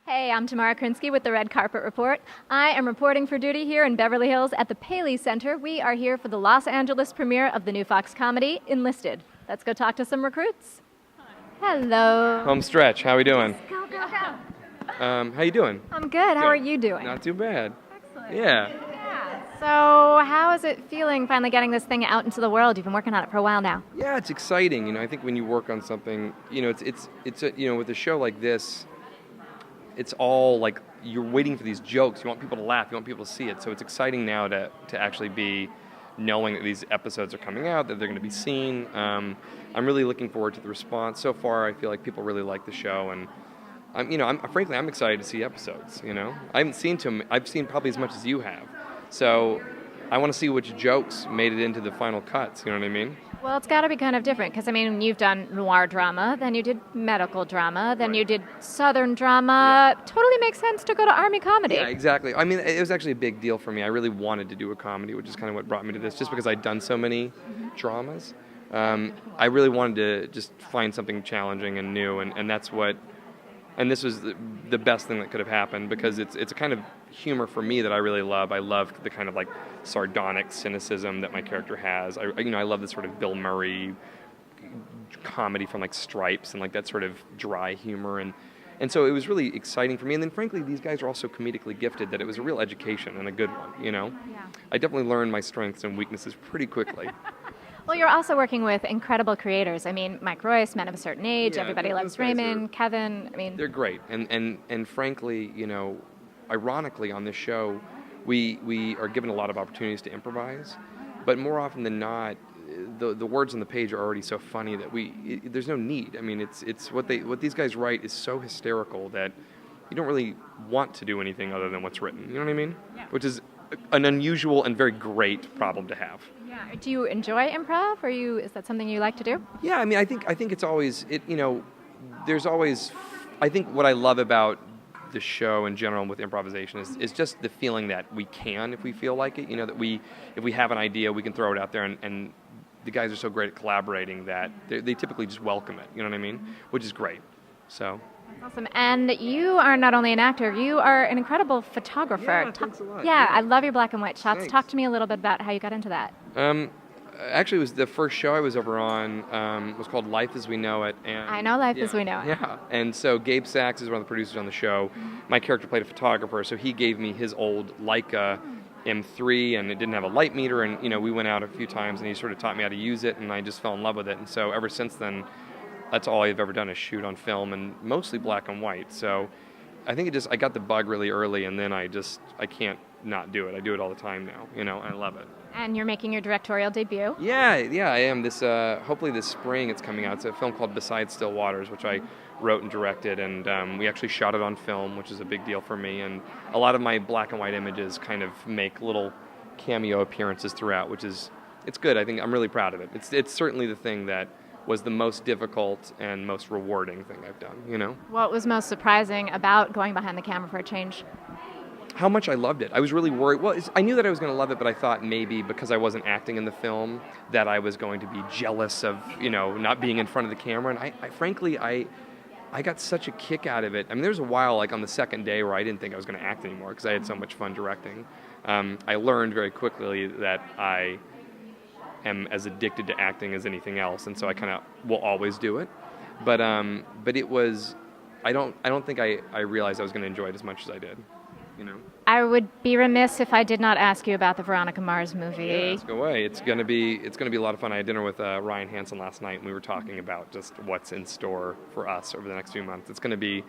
Hey, I'm Tamara Krinsky with the Red Carpet Report. I am reporting for duty here in Beverly Hills at the Paley Center. We are here for the Los Angeles premiere of the new Fox comedy, Enlisted. Let's go talk to some recruits. Hello. Home stretch. How we doing? Go, go, go. How you doing? I'm good. How are you doing? Not too bad. Excellent. Yeah. So how is it feeling finally getting this thing out into the world? You've been working on it for a while now. Yeah, it's exciting. I think when you work on something, it's with a show like this, it's all like you're waiting for these jokes. You want people to laugh. You want people to see it. So it's exciting now to actually be knowing that these episodes are coming out, that they're going to be seen. I'm really looking forward to the response. So far, I feel like people really like the show, and I'm excited to see episodes. I haven't seen them. I've seen probably as much as you have. So I want to see which jokes made it into the final cuts. You know what I mean? Well, it's got to be kind of different because, you've done noir drama, then you did medical drama, then you did Southern drama. Yeah. Totally makes sense to go to Army comedy. Yeah, exactly. It was actually a big deal for me. I really wanted to do a comedy, which is kind of what brought me to this, just because I'd done so many dramas. I really wanted to just find something challenging and new, and that's what... And this was the best thing that could have happened because it's a kind of humor for me that I really love. I love the kind of like sardonic cynicism that my character has. I love the sort of Bill Murray comedy from like Stripes and like that sort of dry humor and so it was really exciting for me. And then frankly, these guys are also comedically gifted that it was a real education and a good one. Yeah. I definitely learned my strengths and weaknesses pretty quickly. Well, you're also working with incredible creators. Mike Royce, Men of a Certain Age, Yeah, Everybody those Loves guys Raymond, Kevin. They're great. And frankly, ironically on this show, we are given a lot of opportunities to improvise, but more often than not, the words on the page are already so funny that there's no need. It's what these guys write is so hysterical that you don't really want to do anything other than what's written. You know what I mean? Yeah. Which is an unusual and very great problem to have. Yeah. Do you enjoy improv? Is that something you like to do? Yeah, I think it's always there's always, I think what I love about the show in general with improvisation is just the feeling that we can, if we feel like it, that if we have an idea, we can throw it out there, and the guys are so great at collaborating that they typically just welcome it, you know what I mean? Which is great. So. Awesome. And you are not only an actor, you are an incredible photographer. Yeah, thanks a lot. Yeah, I love your black and white shots. Thanks. Talk to me a little bit about how you got into that. Actually, it was the first show I was over on. Was called Life as We Know It. And I know Life as We Know It. Yeah, and so Gabe Sachs is one of the producers on the show. My character played a photographer, so he gave me his old Leica M3, and it didn't have a light meter, and we went out a few times, and he sort of taught me how to use it, and I just fell in love with it, and so ever since then, that's all I've ever done is shoot on film, and mostly black and white. So I think I got the bug really early, and then I can't not do it. I do it all the time now, and I love it. And you're making your directorial debut? Yeah, I am. Hopefully this spring it's coming out. It's a film called Beside Still Waters, which I wrote and directed, and we actually shot it on film, which is a big deal for me. And a lot of my black and white images kind of make little cameo appearances throughout, it's good. I think I'm really proud of it. It's certainly the thing that was the most difficult and most rewarding thing I've done, What was most surprising about going behind the camera for a change? How much I loved it. I was really worried. Well, I knew that I was going to love it, but I thought maybe because I wasn't acting in the film that I was going to be jealous of, not being in front of the camera. And I frankly got such a kick out of it. There's a while, like on the second day, where I didn't think I was going to act anymore because I had so much fun directing. I learned very quickly that I am as addicted to acting as anything else, and so I kind of will always do it. But it was, I don't think I realized I was going to enjoy it as much as I did. I would be remiss if I did not ask you about the Veronica Mars movie. Yeah, ask away. It's gonna be a lot of fun. I had dinner with Ryan Hansen last night, and we were talking about just what's in store for us over the next few months. It's gonna be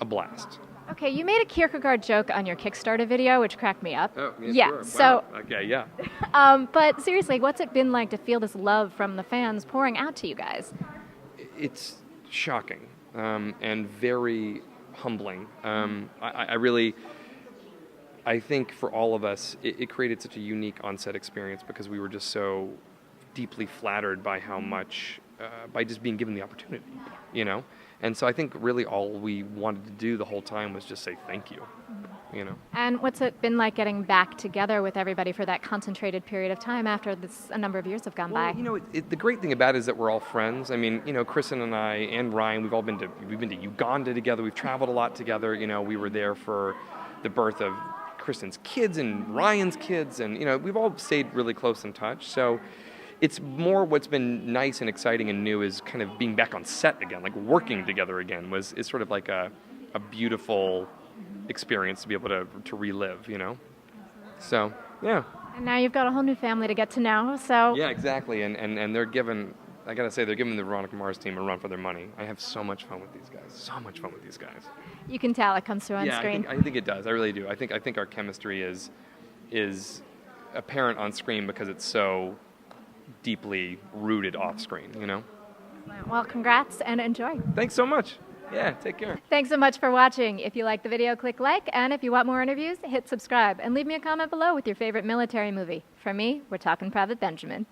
a blast. Okay, you made a Kierkegaard joke on your Kickstarter video, which cracked me up. Oh, yeah, sure. So, wow. Okay, yeah. But seriously, what's it been like to feel this love from the fans pouring out to you guys? It's shocking and very humbling. I think for all of us, it created such a unique on-set experience because we were just so deeply flattered by how much, by just being given the opportunity, And so I think really all we wanted to do the whole time was just say thank you. you know. And what's it been like getting back together with everybody for that concentrated period of time after a number of years have gone by? Well, you know, the great thing about it is that we're all friends. I mean, you know, Kristen and I and Ryan, we've been to Uganda together. We've traveled a lot together. You know, we were there for the birth of Kristen's kids and Ryan's kids, and you know, we've all stayed really close in touch. So it's more what's been nice and exciting and new is kind of being back on set again, like working together again is sort of like a beautiful experience to be able to relive, you know. So yeah. And now you've got a whole new family to get to know. So Yeah, exactly. And they're giving, I gotta say, they're giving the Veronica Mars team a run for their money. I have so much fun with these guys. So much fun with these guys. you can tell it comes through on screen. I think it does. I really do. I think our chemistry is apparent on screen because it's so deeply rooted off screen, you know. Well, congrats and enjoy. Thanks so much. Yeah, take care. Thanks so much for watching. If you like the video, click like, and if you want more interviews, hit subscribe, and leave me a comment below with your favorite military movie. For me, we're talking Private Benjamin.